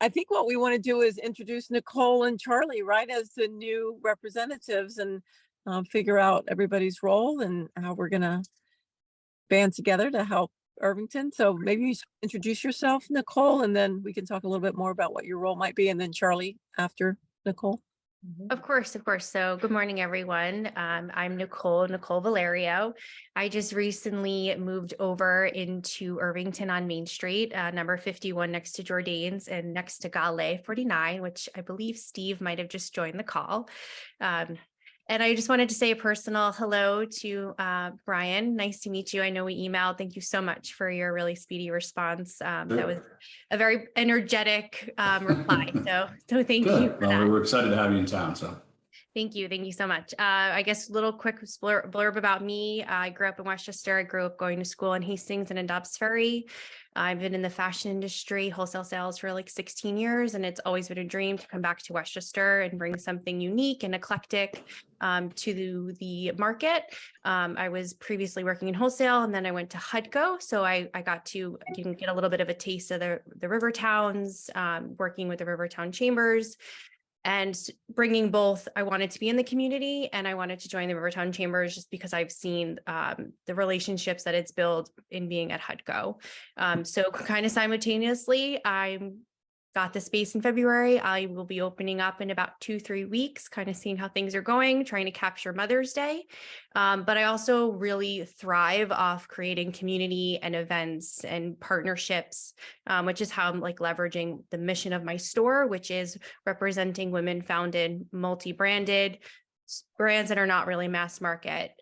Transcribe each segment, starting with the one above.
I think what we want to do is introduce Nicole and Charlie, right, as the new representatives and figure out everybody's role and how we're going to band together to help Irvington. So maybe you introduce yourself, Nicole, and then we can talk a little bit more about what your role might be. And then Charlie after Nicole. Of course, of course. So good morning, everyone. I'm Nicole Valerio. I just recently moved over into Irvington on Main Street, number 51 next to Jordanes and next to Gale 49, which I believe Steve might have just joined the call. And I just wanted to say a personal hello to Brian. Nice to meet you. I know we emailed. Thank you so much for your really speedy response. That was a very energetic reply. So thank you. For that. We're excited to have you in town. So thank you. Thank you so much. I guess a little quick blurb about me. I grew up in Westchester. I grew up going to school in Hastings and in Dobbs Ferry. I've been in the fashion industry, wholesale sales for like 16 years, and it's always been a dream to come back to Westchester and bring something unique and eclectic to the market. I was previously working in wholesale, and then I went to HUDCO. So I got to get a little bit of a taste of the river towns, working with the Rivertown Chambers. And bringing both, I wanted to be in the community and I wanted to join the Rivertown Chambers just because I've seen the relationships that it's built in being at HUDCO. So kind of simultaneously, I got the space in February. I will be opening up in about 2-3 weeks, kind of seeing how things are going, trying to capture Mother's Day. But I also really thrive off creating community and events and partnerships, which is how I'm like leveraging the mission of my store, which is representing women-founded, multi-branded brands that are not really mass market.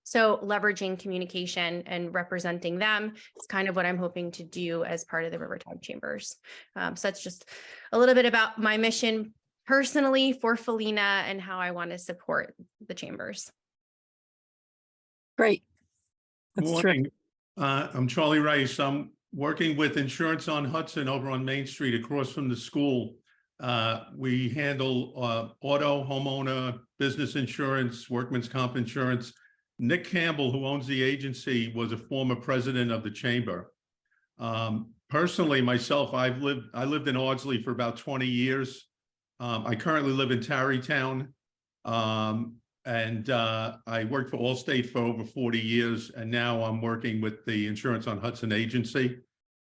So leveraging communication and representing them is kind of what I'm hoping to do as part of the Rivertown Chambers. So that's just a little bit about my mission personally for Felina and how I want to support the chambers. Great. Good morning. I'm Charlie Rice. I'm working with Insurance on Hudson over on Main Street across from the school. We handle auto, homeowner, business insurance, workman's comp insurance. Nick Campbell, who owns the agency, was a former president of the chamber. Personally, myself, I lived in Ardsley for about 20 years. I currently live in Tarrytown, and I worked for Allstate for over 40 years, and now I'm working with the Insurance on Hudson agency.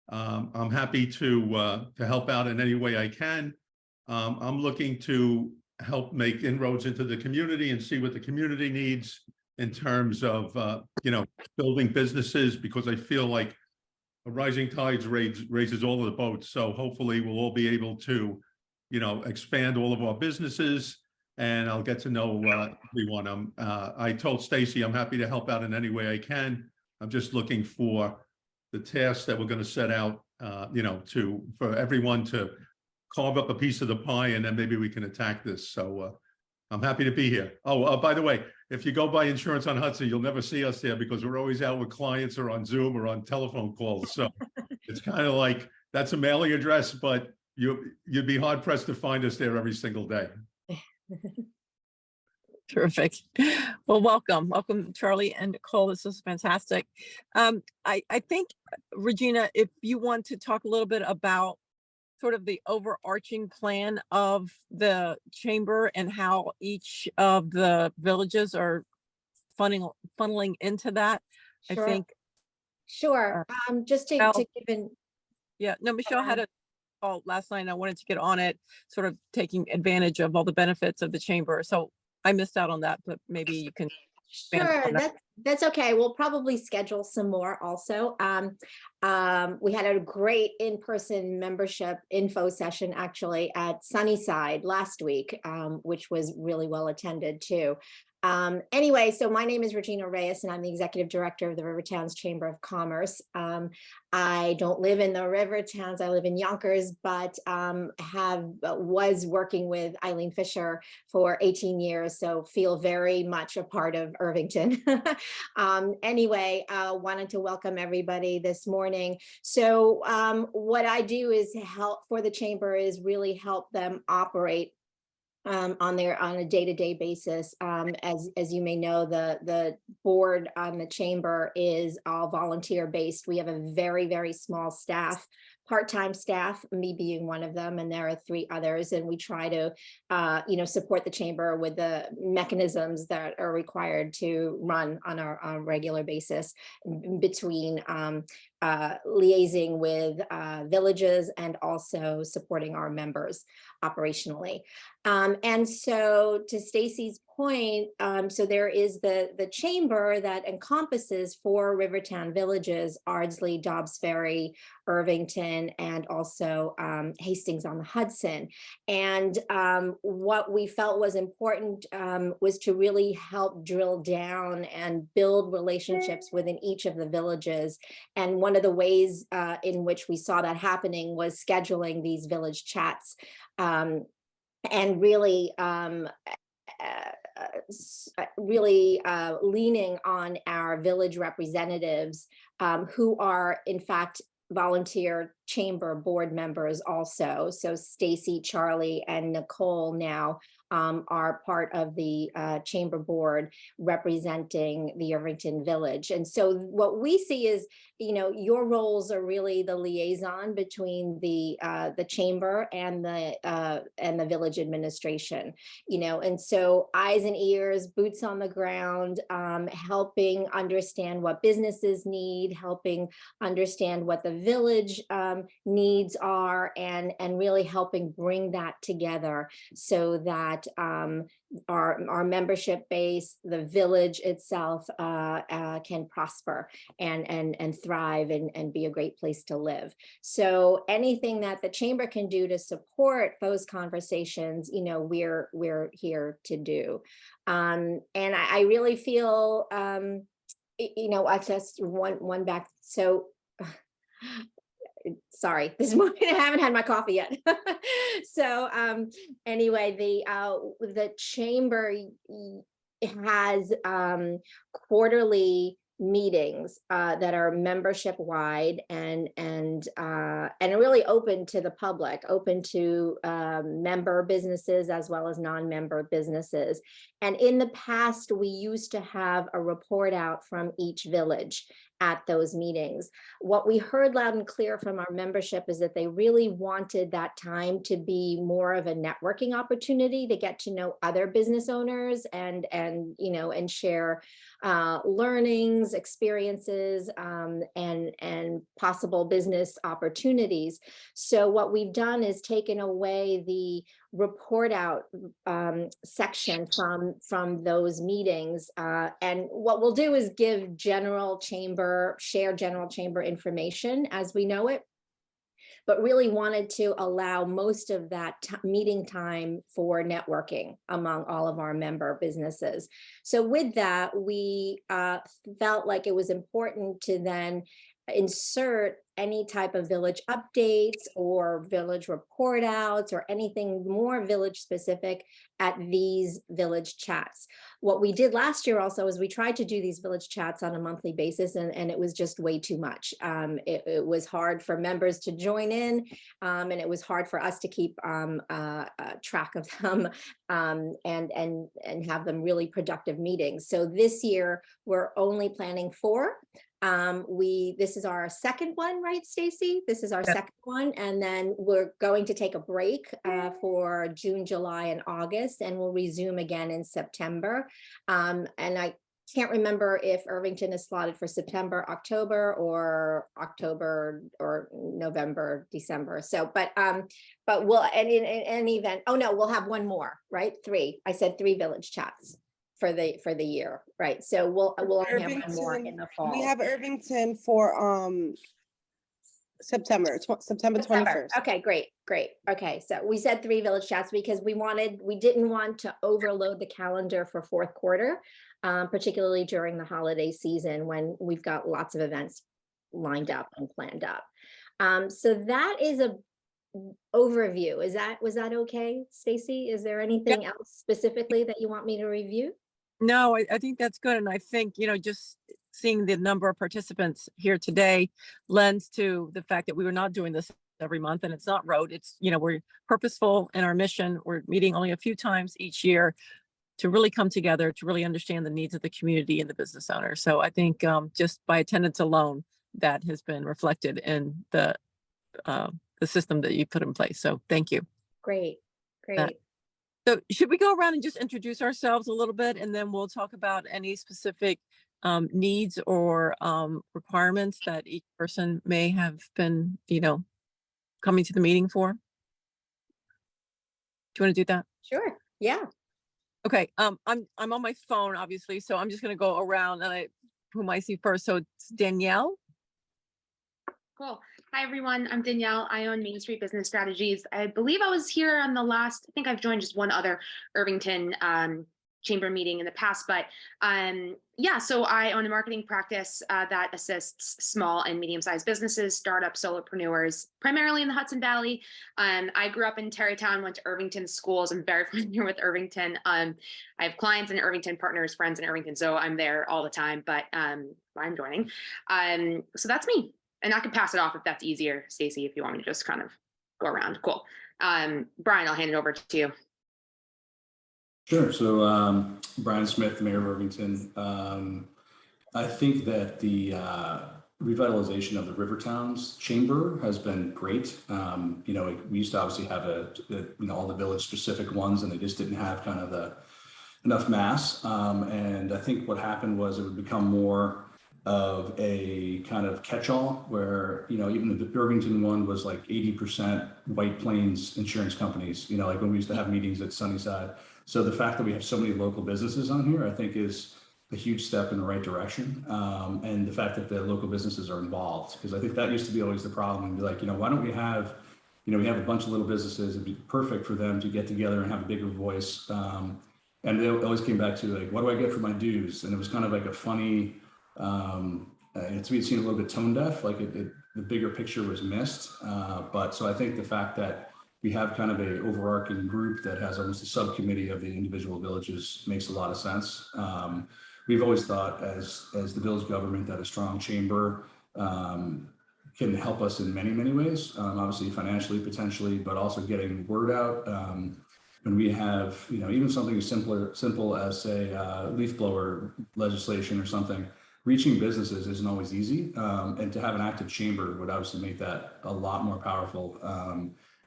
I'm happy to help out in any way I can. I'm looking to help make inroads into the community and see what the community needs in terms of, building businesses, because I feel like a rising tide raises all of the boats. So hopefully we'll all be able to, expand all of our businesses, and I'll get to know everyone. I told Stacy I'm happy to help out in any way I can. I'm just looking for the tasks that we're going to set out, for everyone to carve up a piece of the pie, and then maybe we can attack this. So I'm happy to be here. Oh, by the way, if you go by Insurance on Hudson, you'll never see us there because we're always out with clients or on Zoom or on telephone calls. So it's kind of like that's a mailing address, but you'd be hard pressed to find us there every single day. Terrific. Well, welcome, Charlie and Nicole. This is fantastic. I think, Regina, if you want to talk a little bit about sort of the overarching plan of the chamber and how each of the villages are funneling into that. Sure. I think. Sure. Just to give in. Yeah, no, Michelle had a call last night and I wanted to get on it, sort of taking advantage of all the benefits of the chamber. So I missed out on that, but maybe you can. Sure, that's okay. We'll probably schedule some more also. We had a great in-person membership info session actually at Sunnyside last week, which was really well attended too. Anyway, so my name is Regina Reyes and I'm the executive director of the Rivertowns Chamber of Commerce. I don't live in the Rivertowns, I live in Yonkers, but was working with Eileen Fisher for 18 years, so feel very much a part of Irvington. Anyway, wanted to welcome everybody this morning. So what I do is help for the chamber is really help them operate on a day-to-day basis. As you may know, the board on the chamber is all volunteer based. We have a very, very small staff, part-time staff, me being one of them, and there are 3 others, and we try to, support the chamber with the mechanisms that are required to run on a regular basis between liaising with villages and also supporting our members operationally. And so to Stacy's point, so there is the chamber that encompasses 4 Rivertown villages: Ardsley, Dobbs Ferry, Irvington, and also Hastings on the Hudson. And what we felt was important was to really help drill down and build relationships within each of the villages. And one of the ways in which we saw that happening was scheduling these village chats, and really leaning on our village representatives, who are in fact volunteer chamber board members also. So Stacy, Charlie, and Nicole now are part of the chamber board representing the Irvington Village. And so what we see is, your roles are really the liaison between the chamber and the village administration, and so eyes and ears, boots on the ground, helping understand what businesses need, helping understand what the village needs are, and really helping bring that together so that our membership base, the village itself, can prosper and thrive and be a great place to live. So anything that the chamber can do to support those conversations, we're here to do. And I really feel, I just one back. So sorry, this morning I haven't had my coffee yet. So anyway, the chamber has quarterly meetings that are membership wide and really open to the public, open to member businesses as well as non-member businesses. And in the past, we used to have a report out from each village at those meetings. What we heard loud and clear from our membership is that they really wanted that time to be more of a networking opportunity to get to know other business owners and share learnings, experiences, and possible business opportunities. So what we've done is taken away the report out section from those meetings, and what we'll do is give share general chamber information as we know it, but really wanted to allow most of that meeting time for networking among all of our member businesses. So with that, we felt like it was important to then insert any type of village updates or village report outs or anything more village specific at these village chats. What we did last year also is we tried to do these village chats on a monthly basis, and it was just way too much. It was hard for members to join in, and it was hard for us to keep track of them and have them really productive meetings. So this year we're only planning 4. This is our second one, right, Stacy? This is our second one, and then we're going to take a break for June, July, and August, and we'll resume again in September. And I can't remember if Irvington is slotted for September, October, or November, December. So, but we'll, and in any event, oh no, we'll have one more, right? 3. I said 3 village chats for the year, right? So we'll only have one more in the fall. We have Irvington for September 21st. Okay, great. Okay, so we said 3 village chats because we didn't want to overload the calendar for fourth quarter, particularly during the holiday season when we've got lots of events lined up and planned up. So that is a overview. Was that okay, Stacy? Is there anything else specifically that you want me to review? No, I think that's good. And I think, just seeing the number of participants here today lends to the fact that we were not doing this every month, and it's not rote. It's, we're purposeful in our mission. We're meeting only a few times each year to really come together, to really understand the needs of the community and the business owner. So I think just by attendance alone, that has been reflected in the the system that you put in place. So thank you. Great, Uh, great. So should we go around and just introduce ourselves a little bit, and then we'll talk about any specific needs or requirements that each person may have been, coming to the meeting for? Do you want to do that? Sure, yeah. Okay. I'm on my phone, obviously, so I'm just going to go around and whom I see first. So it's Danielle. Cool. Hi, everyone. I'm Danielle. I own Main Street Business Strategies. I believe I was here on the last, I think I've joined just one other Irvington chamber meeting in the past, but yeah, so I own a marketing practice that assists small and medium-sized businesses, startups, solopreneurs, primarily in the Hudson Valley. I grew up in Tarrytown, went to Irvington schools. I'm very familiar with Irvington. I have clients in Irvington, partners, friends in Irvington, so I'm there all the time, but I'm joining. So that's me. And I can pass it off if that's easier, Stacy, if you want me to just kind of go around. Cool. Brian, I'll hand it over to you. Sure. So Brian Smith, Mayor of Irvington. I think that the revitalization of the Rivertowns Chamber has been great. We used to obviously have all the village specific ones, and they just didn't have kind of enough mass. And I think what happened was it would become more of a kind of catch-all where, even the Irvington one was like 80% White Plains insurance companies, like when we used to have meetings at Sunnyside. So the fact that we have so many local businesses on here, I think is a huge step in the right direction. And the fact that the local businesses are involved, because I think that used to be always the problem. And be like, why don't we have, we have a bunch of little businesses. It'd be perfect for them to get together and have a bigger voice. And they always came back to like, what do I get for my dues? And it was kind of like a funny, to be seen a little bit tone deaf, like the bigger picture was missed. But so I think the fact that we have kind of a overarching group that has almost a subcommittee of the individual villages makes a lot of sense. We've always thought as the village government that a strong chamber can help us in many, many ways, obviously financially, potentially, but also getting word out. When we have, even something as simple as say leaf blower legislation or something, reaching businesses isn't always easy. And to have an active chamber would obviously make that a lot more powerful.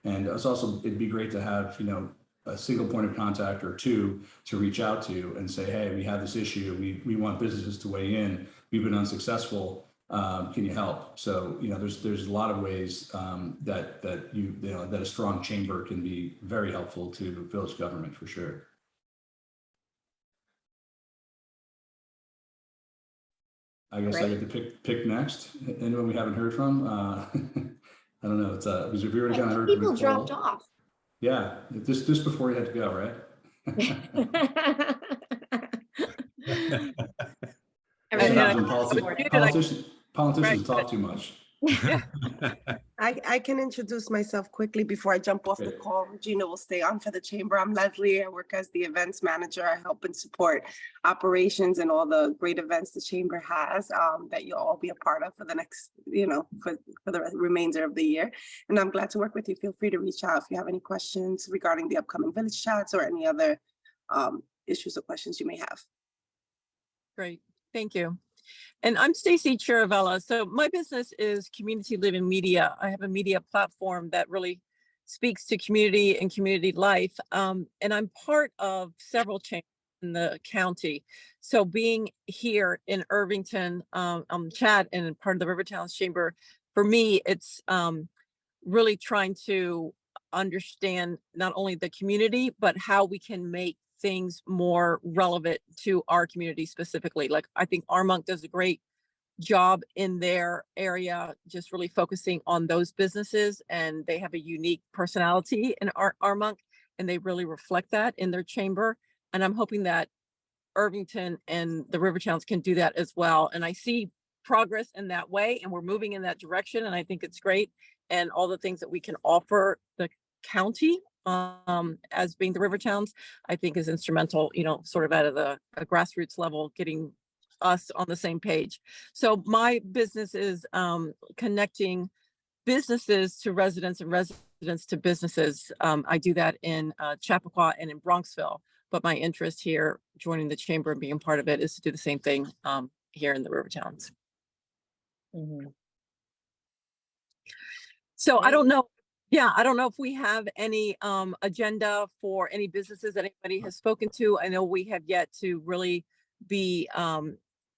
And it'd be great to have, a single point of contact or two to reach out to and say, hey, we have this issue. We want businesses to weigh in. We've been unsuccessful. Can you help? So, there's a lot of ways that a strong chamber can be very helpful to village government for sure. I guess I get to pick next. Anyone we haven't heard from? I don't know. It's because we already kind of heard from People Nicole. dropped off. Yeah, just before you had to go, right? Politicians talk too much. I can introduce myself quickly before I jump off the call. Regina will stay on for the chamber. I'm Leslie. I work as the events manager. I help and support operations and all the great events the chamber has that you'll all be a part of for the next, for the remainder of the year. And I'm glad to work with you. Feel free to reach out if you have any questions regarding the upcoming village chats or any other issues or questions you may have. Great. Thank you. And I'm Stacy Chiravella. So my business is Community Living Media. I have a media platform that really speaks to community and community life. And I'm part of several chambers in the county. So being here in Irvington, I'm Chad and part of the Rivertowns Chamber, for me, it's really trying to understand not only the community, but how we can make things more relevant to our community specifically. Like I think Armonk does a great job in their area, just really focusing on those businesses, and they have a unique personality in Armonk, and they really reflect that in their chamber. And I'm hoping that Irvington and the Rivertowns can do that as well. And I see progress in that way, and we're moving in that direction, and I think it's great. And all the things that we can offer the county as being the Rivertowns, I think is instrumental, sort of at a grassroots level, getting us on the same page. So my business is connecting businesses to residents and residents to businesses. I do that in Chappaqua and in Bronxville, but my interest here, joining the chamber and being part of it, is to do the same thing here in the Rivertowns. Mm-hmm. So I Right. don't know. Yeah, I don't know if we have any agenda for any businesses that anybody has spoken to. I know we have yet to really be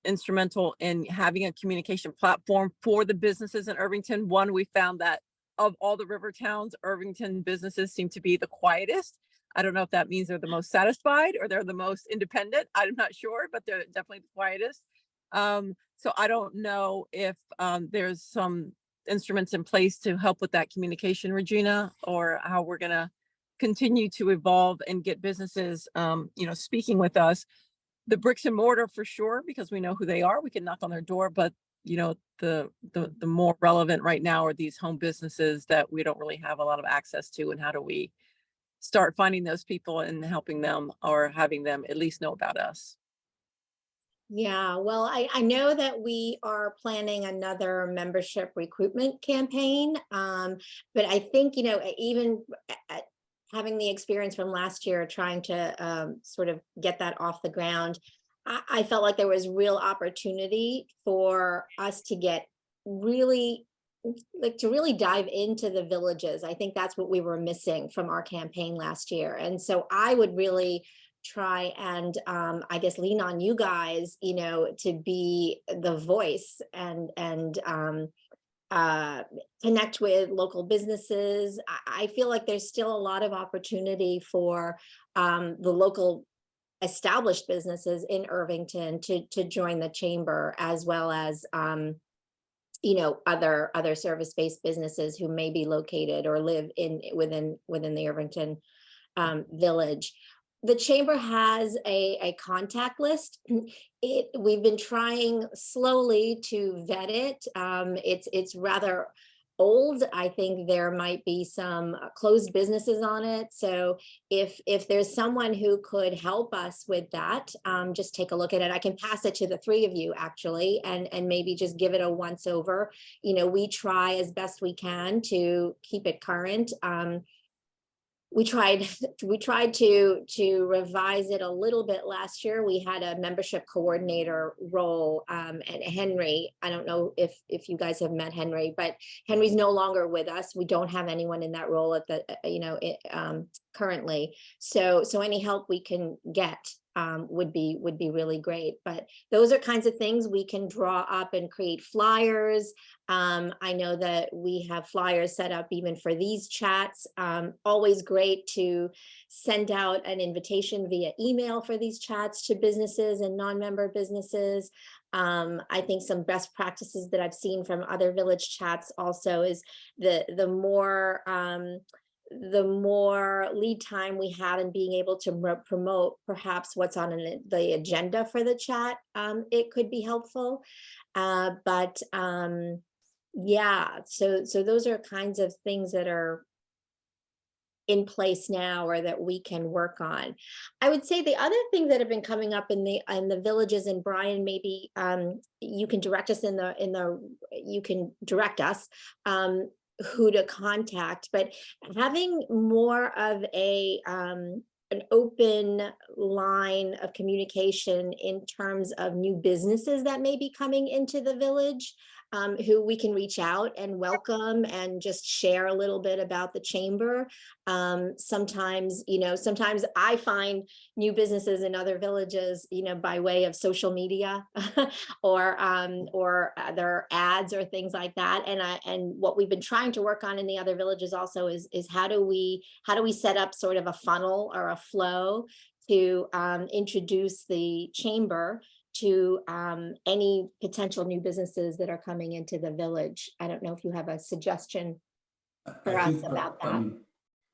instrumental in having a communication platform for the businesses in Irvington. One, we found that of all the river towns, Irvington businesses seem to be the quietest. I don't know if that means they're the most satisfied or they're the most independent. I'm not sure, but they're definitely the quietest. So I don't know if there's some instruments in place to help with that communication, Regina, or how we're going to continue to evolve and get businesses, speaking with us. The bricks and mortar for sure, because we know who they are. We can knock on their door, but the more relevant right now are these home businesses that we don't really have a lot of access to, and how do we start finding those people and helping them, or having them at least know about us. Yeah, well, I know that we are planning another membership recruitment campaign. But I think, even having the experience from last year, trying to sort of get that off the ground, I felt like there was real opportunity for us to get really, to really dive into the villages. I think that's what we were missing from our campaign last year. And so I would really try and I guess lean on you guys, to be the voice and connect with local businesses. I feel like there's still a lot of opportunity for the local established businesses in Irvington to join the chamber, as well as other service-based businesses who may be located or live within the Irvington village. The chamber has a contact list. We've been trying slowly to vet it. It's rather old. I think there might be some closed businesses on it. So if there's someone who could help us with that, just take a look at it. I can pass it to the three of you actually, and maybe just give it a once over. We try as best we can to keep it current. We tried to revise it a little bit last year. We had a membership coordinator role, and Henry, I don't know if you guys have met Henry, but Henry's no longer with us. We don't have anyone in that role at the currently. So any help we can get would be really great. But those are kinds of things we can draw up and create flyers. I know that we have flyers set up even for these chats. Always great to send out an invitation via email for these chats to businesses and non-member businesses. I think some best practices that I've seen from other village chats also is the more lead time we have in being able to promote perhaps what's on the agenda for the chat, it could be helpful. Yeah, so those are kinds of things that are in place now, or that we can work on. I would say the other thing that have been coming up in the villages, and Brian, maybe you can direct us who to contact, but having more of an open line of communication in terms of new businesses that may be coming into the village, who we can reach out and welcome and just share a little bit about the chamber. Sometimes I find new businesses in other villages, by way of social media or other ads or things like that. And what we've been trying to work on in the other villages also is how do we set up sort of a funnel or a flow to introduce the chamber to any potential new businesses that are coming into the village. I don't know if you have a suggestion for us about that.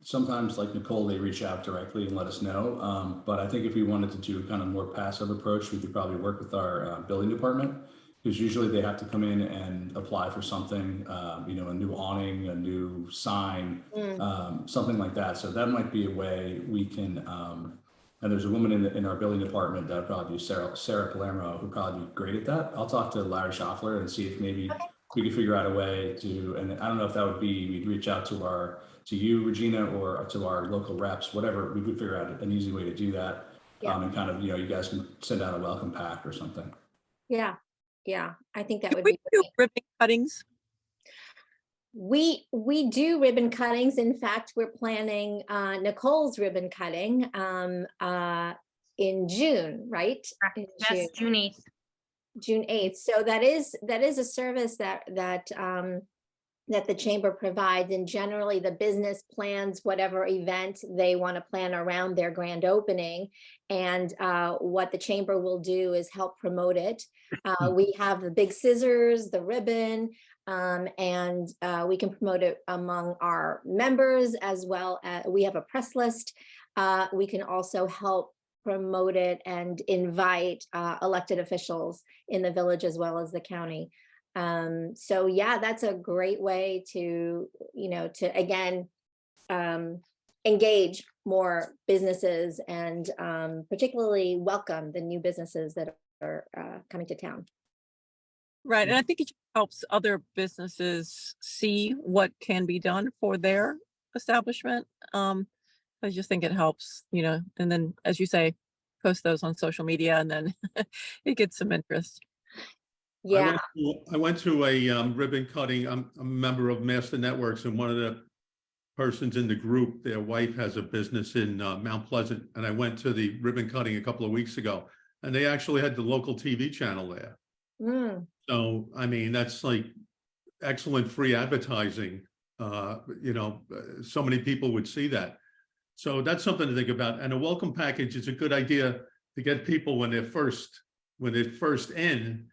Sometimes, like Nicole, they reach out directly and let us know. But I think if we wanted to do kind of more passive approach, we could probably work with our building department, because usually they have to come in and apply for something, a new awning, a new sign, something like that. So that might be a way we can. And there's a woman in our building department that would probably be Sarah Palermo, who'd probably be great at that. I'll talk to Larry Schaffler and see if maybe we could figure out a way to, and I don't know if that would be, we'd reach out to you, Regina, or to our local reps, whatever, we could figure out an easy way to do that. And kind of, you guys can send out a welcome pack or something. Yeah, I think that would be great. Ribbon cuttings. We do ribbon cuttings. In fact, we're planning Nicole's ribbon cutting in June, right? In Yes, June 8th. June 8th. So that is a service that that the chamber provides, and generally the business plans whatever event they want to plan around their grand opening, and what the chamber will do is help promote it. We have the big scissors, the ribbon, and we can promote it among our members, as well as we have a press list. We can also help promote it and invite elected officials in the village as well as the county. So yeah, that's a great way to, to again, engage more businesses and particularly welcome the new businesses that are coming to town. Right. And I think it helps other businesses see what can be done for their establishment. I just think it helps, and then, as you say, post those on social media, and then it gets some interest. Yeah. I went to a ribbon cutting. I'm a member of Master Networks, and one of the persons in the group, their wife has a business in Mount Pleasant, and I went to the ribbon cutting a couple of weeks ago, and they actually had the local TV channel there. So, I mean, that's like excellent free advertising. So many people would see that. So that's something to think about. And a welcome package is a good idea to get people when they're first in.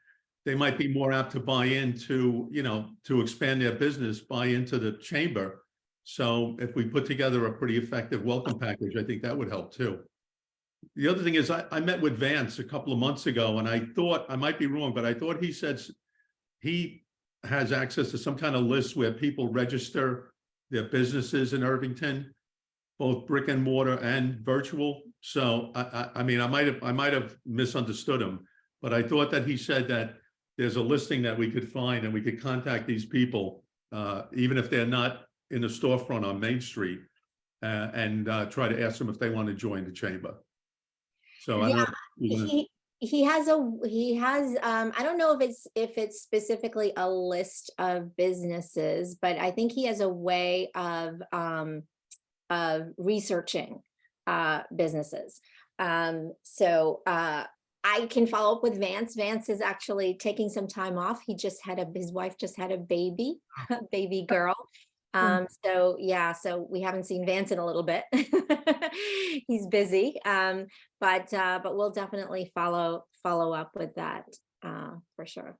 They might be more apt to buy into, to expand their business, buy into the chamber. So if we put together a pretty effective welcome package, I think that would help too. The other thing is I met with Vance a couple of months ago, and I thought, I might be wrong, but I thought he said he has access to some kind of list where people register their businesses in Irvington, both brick and mortar and virtual. So I mean, I might have misunderstood him, but I thought that he said that there's a listing that we could find and we could contact these people, even if they're not in the storefront on Main Street, and try to ask them if they want to join the chamber. So I don't know. He has I don't know if it's specifically a list of businesses, but I think he has a way of researching businesses. So I can follow up with Vance. Vance is actually taking some time off. His wife just had a baby girl. So yeah, so we haven't seen Vance in a little bit. He's busy. But we'll definitely follow up with that for sure.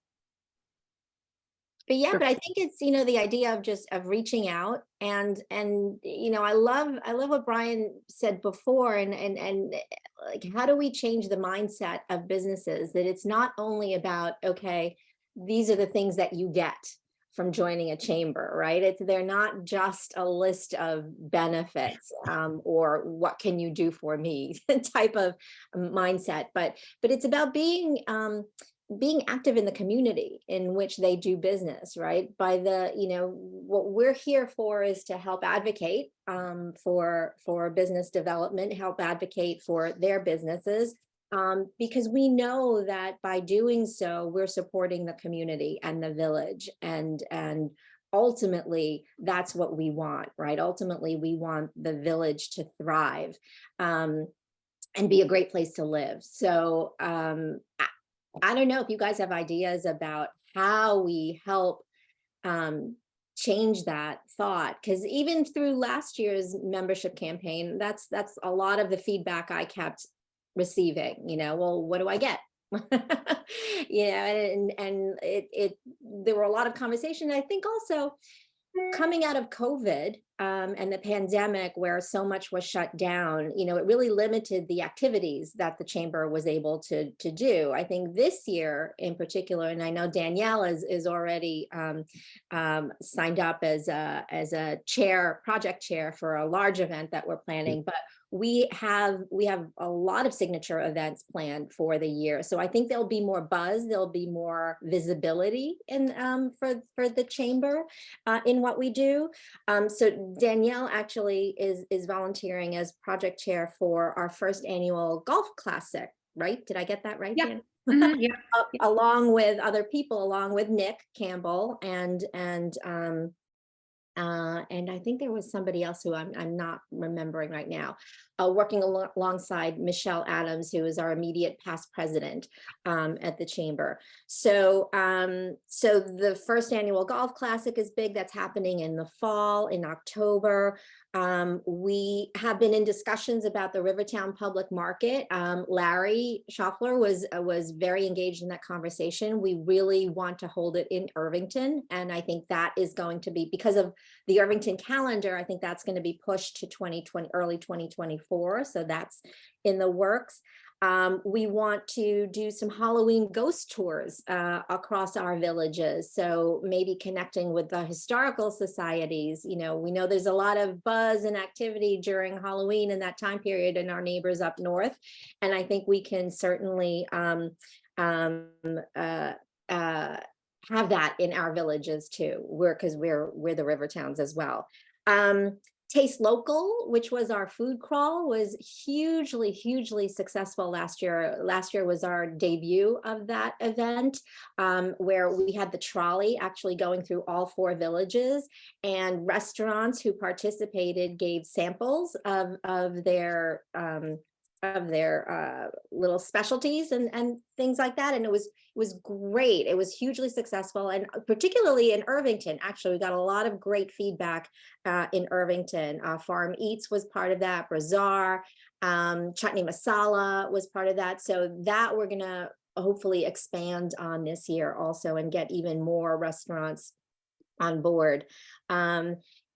But yeah, Sure. but I think it's, the idea of reaching out and I love what Brian said before, and like, how do we change the mindset of businesses, that it's not only about, okay, these are the things that you get from joining a chamber, right? They're not just a list of benefits or what can you do for me type of mindset, but it's about being active in the community in which they do business, right? By what we're here for is to help advocate for business development, help advocate for their businesses, because we know that by doing so, we're supporting the community and the village, and ultimately that's what we want, right? Ultimately, we want the village to thrive and be a great place to live. So I don't know if you guys have ideas about how we help change that thought, because even through last year's membership campaign, that's a lot of the feedback I kept receiving. Well, what do I get? And there were a lot of conversation. I think also coming out of COVID and the pandemic, where so much was shut down, it really limited the activities that the chamber was able to do. I think this year in particular, and I know Danielle is already signed up as a project chair for a large event that we're planning, but we have a lot of signature events planned for the year. So I think there'll be more buzz, there'll be more visibility in for the chamber in what we do. So Danielle actually is volunteering as project chair for our first annual golf classic, right? Did I get that right? Yeah. Dan? Yeah. Along with other people, along with Nick Campbell and And I think there was somebody else who I'm not remembering right now, working alongside Michelle Adams, who is our immediate past president at the chamber. So, so the first annual golf classic is big. That's happening in the fall, in October. We have been in discussions about the Rivertown Public Market. Larry Schaffler was very engaged in that conversation. We really want to hold it in Irvington, and I think that is going to be, because of the Irvington calendar, I think that's going to be pushed to 2020, early 2024. So that's in the works. We want to do some Halloween ghost tours across our villages. So maybe connecting with the historical societies. You know, we know there's a lot of buzz and activity during Halloween in that time period in our neighbors up north. And I think we can certainly have that in our villages too, because we're the river towns as well. Taste Local, which was our food crawl, was hugely successful last year. Last year was our debut of that event, where we had the trolley actually going through all 4 villages, and restaurants who participated gave samples of their little specialties and things like that. And it was great. It was hugely successful. And particularly in Irvington, actually, we got a lot of great feedback in Irvington. Farm Eats was part of that, Bazaar, Chutney Masala was part of that. So that we're gonna hopefully expand on this year also and get even more restaurants on board.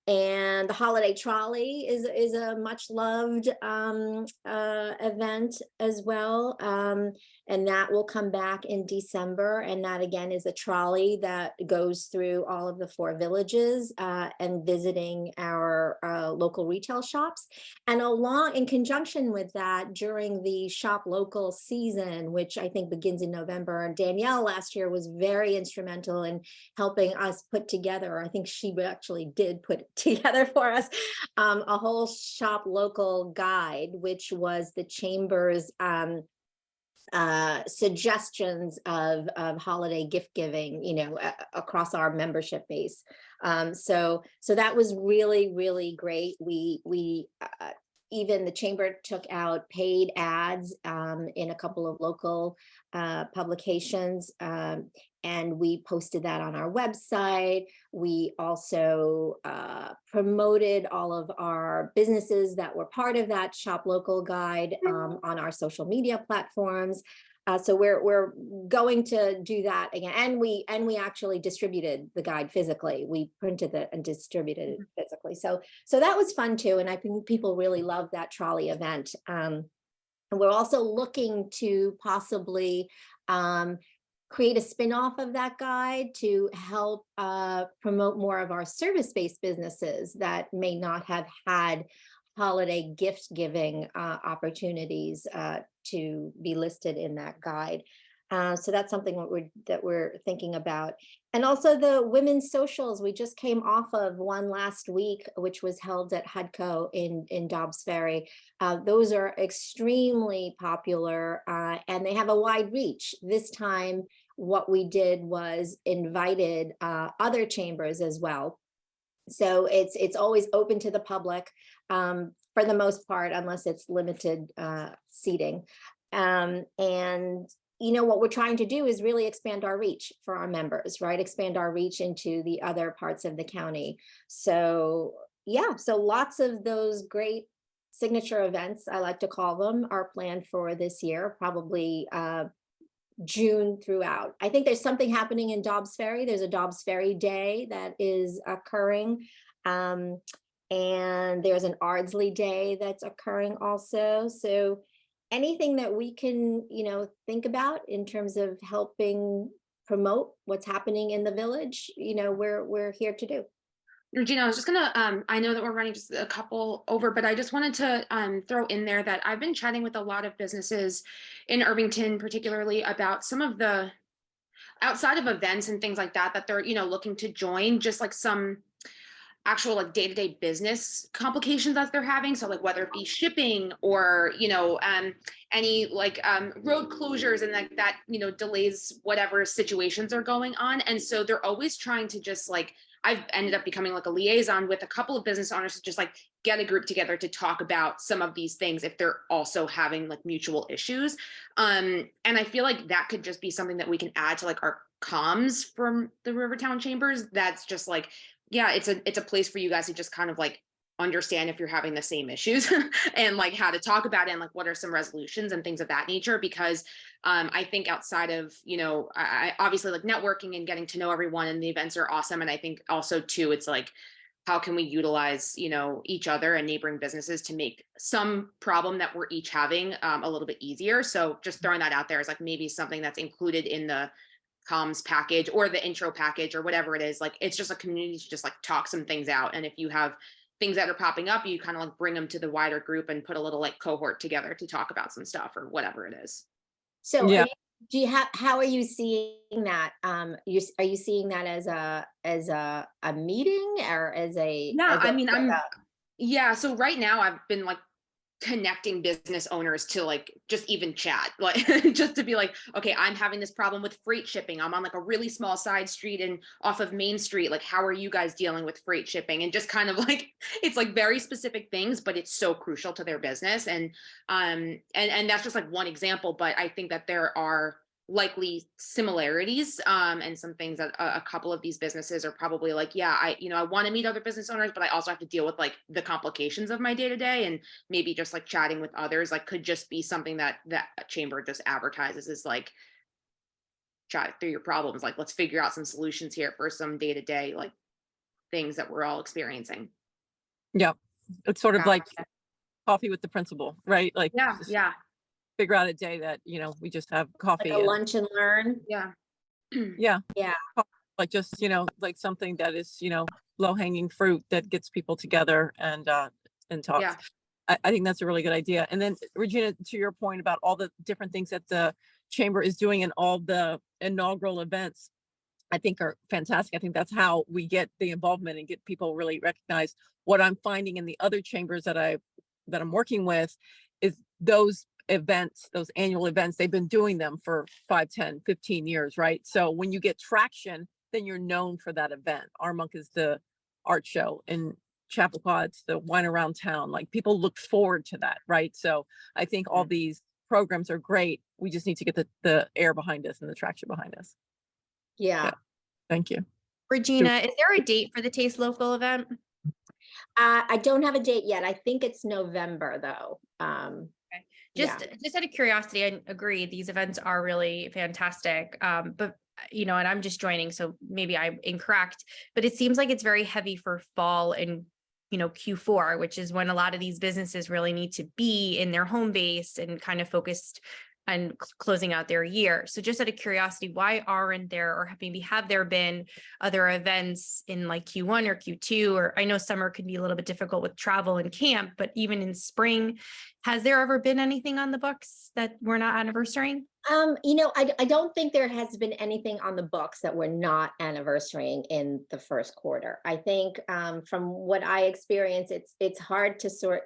And the Holiday Trolley is a much loved event as well. And that will come back in December. And that again is a trolley that goes through all of the 4 villages and visiting our local retail shops. And along in conjunction with that, during the Shop Local season, which I think begins in November, and Danielle last year was very instrumental in helping us put together, I think she actually did put it together for us, a whole Shop Local guide, which was the Chamber's suggestions of holiday gift giving, you know, across our membership base. So that was really great. We even the chamber took out paid ads in a couple of local publications, and we posted that on our website. We also promoted all of our businesses that were part of that Shop Local guide on our social media platforms. So we're going to do that again, and we actually distributed the guide physically. We printed it and distributed it physically. So that was fun too, and I think people really loved that trolley event. And we're also looking to possibly create a spin-off of that guide to help promote more of our service-based businesses that may not have had holiday gift giving opportunities to be listed in that guide. So that's something that we're thinking about. And also the women's socials, we just came off of one last week, which was held at HUDCO in Dobbs Ferry. Those are extremely popular and they have a wide reach. This time, what we did was invited other chambers as well. So it's always open to the public for the most part, unless it's limited seating. And you know, what we're trying to do is really expand our reach for our members, right? Expand our reach into the other parts of the county. So yeah, so lots of those great signature events, I like to call them, are planned for this year, probably June throughout. I think there's something happening in Dobbs Ferry. There's a Dobbs Ferry Day that is occurring. And there's an Ardsley Day that's occurring also. So anything that we can, you know, think about in terms of helping promote what's happening in the village, you know, we're here to do. Regina, I was just gonna, I know that we're running just a couple over, but I just wanted to throw in there that I've been chatting with a lot of businesses in Irvington, particularly about some of the outside of events and things like that, that they're, you know, looking to join, just like some actual like day-to-day business complications that they're having. So like whether it be shipping or, you know, any like road closures and that, you know, delays whatever situations are going on. And so they're always trying to just like I've ended up becoming like a liaison with a couple of business owners to just like get a group together to talk about some of these things if they're also having like mutual issues. And I feel like that could just be something that we can add to like our comms from the Rivertown Chambers. That's just like, yeah, it's a place for you guys to just kind of like understand if you're having the same issues and like how to talk about it and like what are some resolutions and things of that nature. Because I think outside of, I obviously like networking and getting to know everyone, and the events are awesome. And I think also too, it's like, how can we utilize, each other and neighboring businesses to make some problem that we're each having a little bit easier. So just throwing that out there is like maybe something that's included in the comms package or the intro package or whatever it is. Like, it's just a community to just like talk some things out. And if you have things that are popping up, you kind of like bring them to the wider group and put a little like cohort together to talk about some stuff or whatever it is. So Yeah. how are you seeing that? Are you seeing that as a meeting or as a? Yeah, as a- I mean, like a- yeah. So right now I've been like connecting business owners to like just even chat, like just to be like, okay, I'm having this problem with freight shipping. I'm on like a really small side street and off of Main Street. Like, how are you guys dealing with freight shipping? And just kind of like, it's like very specific things, but it's so crucial to their business. And that's just like one example, but I think that there are likely similarities and some things that a couple of these businesses are probably like, yeah, I want to meet other business owners, but I also have to deal with like the complications of my day to day, and maybe just like chatting with others like could just be something that chamber just advertises is like, chat through your problems, like let's figure out some solutions here for some day to day like things that we're all experiencing. Yeah. It's sort of like Gotcha. coffee with the principal, right? Like, Yeah, just yeah, figure out a day that, we just have coffee Like a and lunch and learn. yeah. yeah, Yeah. like just, like something that is, low hanging fruit that gets people together and talks. Yeah. I think that's a really good idea. And then Regina, to your point about all the different things that the chamber is doing and all the inaugural events, I think are fantastic. I think that's how we get the involvement and get people really recognize. What I'm finding in the other chambers that I'm working with is those events, those annual events, they've been doing them for 5, 10, 15 years, right? So when you get traction, then you're known for that event. Armonk is the art show, and Chappaqua, it's the wine around town. Like, people look forward to that, right? So I think all these programs are great. We just need to get the air behind us and the traction behind us. Yeah. Thank you. Regina, is there a date for the Taste Local event? I don't have a date yet. I think it's November though. Just out of curiosity, I agree, these events are really fantastic. But and I'm just joining, so maybe I'm incorrect, but it seems like it's very heavy for fall and Q4, which is when a lot of these businesses really need to be in their home base and kind of focused on closing out their year. So just out of curiosity, why aren't there, or maybe have there been other events in like Q1 or Q2? Or I know summer can be a little bit difficult with travel and camp, but even in spring, has there ever been anything on the books that we're not anniversarying? I don't think there has been anything on the books that we're not anniversarying in the first quarter. I think from what I experience, it's hard to sort,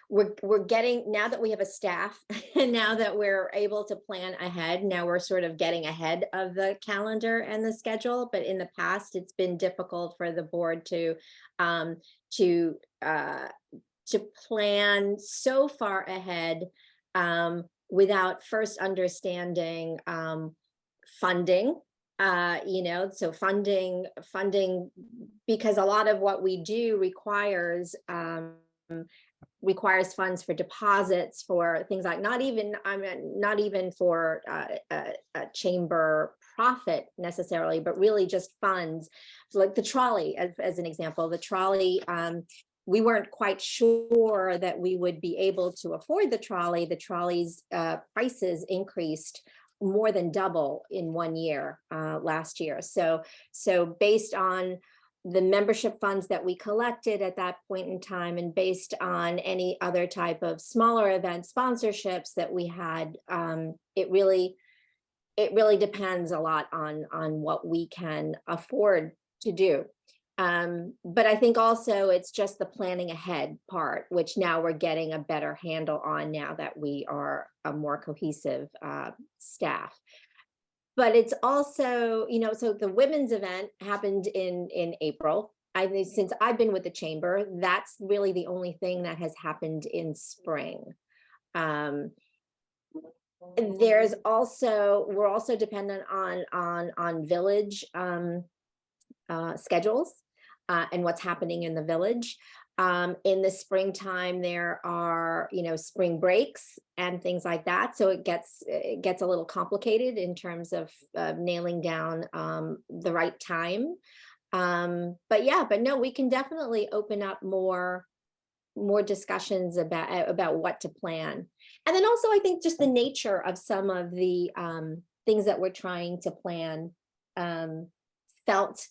we're getting, now that we have a staff and now that we're able to plan ahead, now we're sort of getting ahead of the calendar and the schedule. But in the past, it's been difficult for the board to plan so far ahead without first understanding funding, so funding, because a lot of what we do requires funds for deposits, for things like not even for a chamber profit necessarily, but really just funds. So like the trolley, as an example, the trolley, we weren't quite sure that we would be able to afford the trolley. The trolley's prices increased more than double in 1 year last year. So based on the membership funds that we collected at that point in time, and based on any other type of smaller event sponsorships that we had, it really depends a lot on what we can afford to do. But I think also it's just the planning ahead part, which now we're getting a better handle on now that we are a more cohesive staff. but it's also, so the women's event happened in April. I think since I've been with the chamber, that's really the only thing that has happened in spring. We're also dependent on village schedules and what's happening in the village. In the springtime, there are, spring breaks and things like that. So it gets a little complicated in terms of nailing down the right time. But no, we can definitely open up more discussions about what to plan. And then also, I think just the nature of some of the things that we're trying to plan felt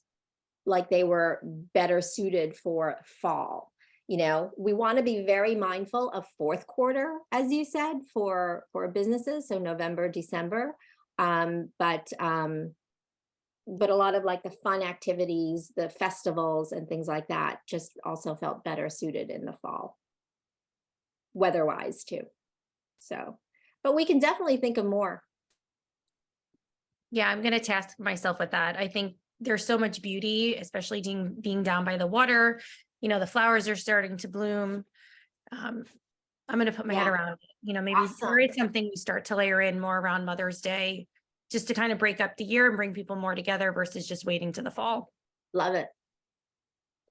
like they were better suited for fall. We want to be very mindful of fourth quarter, as you said, for businesses, so November, December. But a lot of like the fun activities, the festivals and things like that just also felt better suited in the fall, weather-wise too. So, but we can definitely think of more. Yeah, I'm going to task myself with that. I think there's so much beauty, especially being down by the water. The flowers are starting to bloom. I'm going to put my head around it. Maybe there is something we start to layer in more around Mother's Day, just to kind of break up the year and bring people more together versus just waiting to the fall. Love it.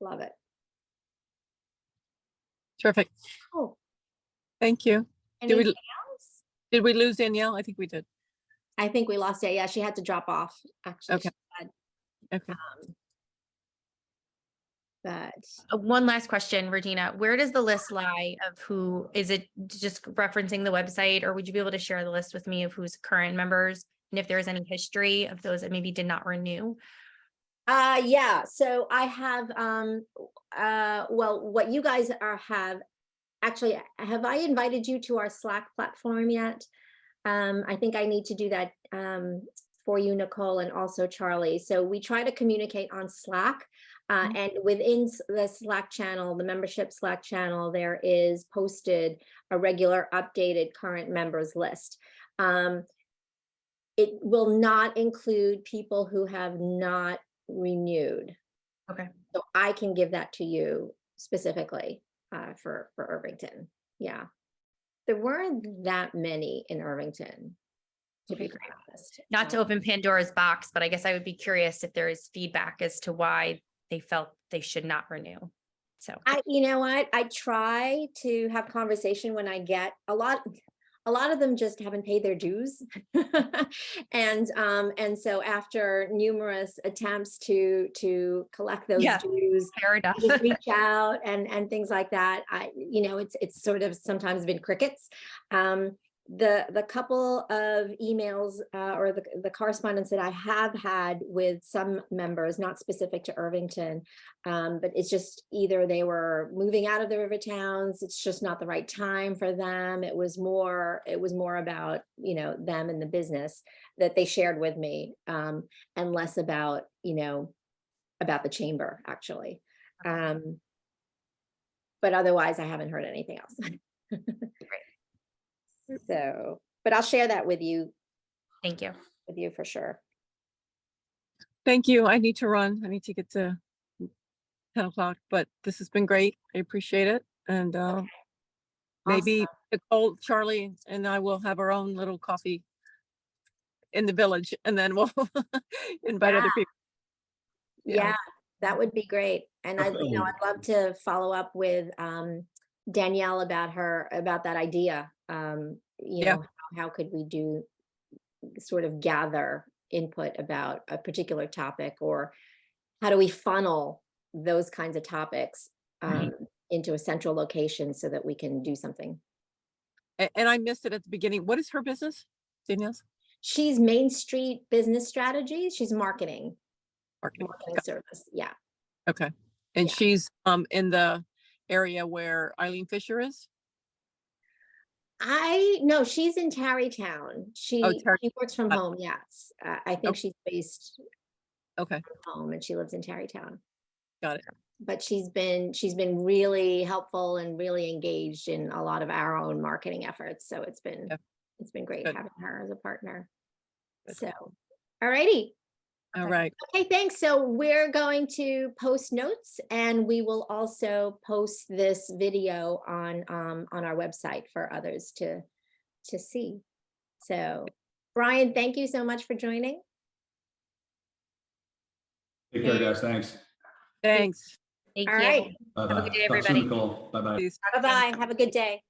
Love it. Terrific. Cool. Thank you. Anything else? Did we lose Danielle? I think we did. I think we lost it. Yeah, she had to drop off, actually. Okay. Okay. But One last question, Regina, where does the list lie of who, is it just referencing the website, or would you be able to share the list with me of who's current members and if there's any history of those that maybe did not renew? Yeah, so I have well, what you guys have I invited you to our Slack platform yet? I think I need to do that for you, Nicole, and also Charlie. So we try to communicate on Slack. And within the Slack channel, the membership Slack channel, there is posted a regular updated current members list. It will not include people who have not renewed. Okay. So I can give that to you specifically for Irvington. Yeah. There weren't that many in Irvington, to be honest. Not to open Pandora's box, but I guess I would be curious if there is feedback as to why they felt they should not renew. So you know what? I try to have conversation when I get a lot of them just haven't paid their dues. And so after numerous attempts to collect those dues, fair enough. just reach out and things like that. It's sort of sometimes been crickets. The couple of emails or the correspondence that I have had with some members, not specific to Irvington, but it's just either they were moving out of the river towns, it's just not the right time for them. It was more about, them and the business that they shared with me, and less about, about the chamber actually. But otherwise I haven't heard anything else. So, but I'll share that with you. Thank you. With you for sure. Thank you. I need to run. I need to get to 10 o'clock, but this has been great. I appreciate it. And maybe Nicole, Charlie, and I will have our own little coffee in the village, and then we'll invite other people. Yeah, that would be great. And I'd love to follow up with Danielle about that idea. How could we do sort of gather input about a particular topic, or how do we funnel those kinds of topics into a central location so that we can do something. And I missed it at the beginning. What is her business, Danielle's? She's Main Street Business Strategies. She's marketing Okay. service. Yeah. Okay. And she's in the area where Eileen Fisher is? No, she's in Tarrytown. She works from home. Yes. I think she's based from home, and she lives in Tarrytown. Got it. But she's been really helpful and really engaged in a lot of our own marketing efforts. So it's been great having her as a partner. So All righty. All right. Okay, thanks. So we're going to post notes, and we will also post this video on our website for others to see. So Brian, thank you so much for joining. Take care, guys. Thanks. Thanks. Thank All you. right. Bye-bye. Have a good day, Talk soon, everybody. Nicole. Bye-bye. Peace. Bye-bye. Have a good day.